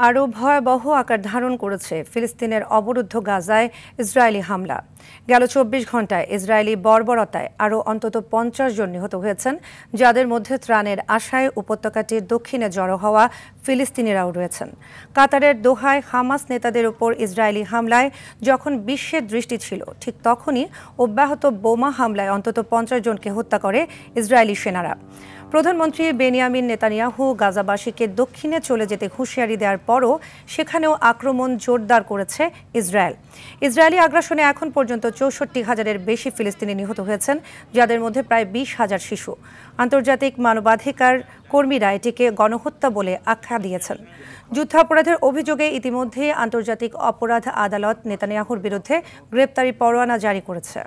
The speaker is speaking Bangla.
আরও ভয়াবহ আকার ধারণ করেছে ফিলিস্তিনের অবরুদ্ধ গাজায় ইসরায়েলি হামলা। গেল ২৪ ঘণ্টায় ইসরায়েলি বর্বরতায় আরও অন্তত ৫০ জন নিহত হয়েছেন, যাদের মধ্যে ত্রাণের আশায় উপত্যকাটির দক্ষিণে জড়ো হওয়া ফিলিস্তিনিরাও রয়েছেন। কাতারের দোহায় হামাস নেতাদের উপর ইসরায়েলি হামলায় যখন বিশ্বের দৃষ্টি ছিল, ঠিক তখনই অব্যাহত বোমা হামলায় অন্তত ৫০ জনকে হত্যা করে ইসরায়েলি সেনারা। প্রধানমন্ত্রী বেনিয়ামিন নেতানিয়াহু গাজাবাসীকে দক্ষিণে চলে যেতে হুঁশিয়ারি দেওয়ার পরও সেখানেও আক্রমণ জোরদার করেছে ইসরায়েল। ইসরায়েলি আগ্রাসনে এখন পর্যন্ত ৬৪,০০০-এর বেশি ফিলিস্তিনি নিহত হয়েছেন, যাদের মধ্যে প্রায় ২০,০০০ শিশু। আন্তর্জাতিক মানবাধিকার কর্মীরা এটিকে গণহত্যা বলে আখ্যা দিয়েছেন। যুদ্ধাপরাধের অভিযোগে ইতিমধ্যে আন্তর্জাতিক অপরাধ আদালত নেতানিয়াহুর বিরুদ্ধে গ্রেপ্তারি পরোয়ানা জারি করেছে।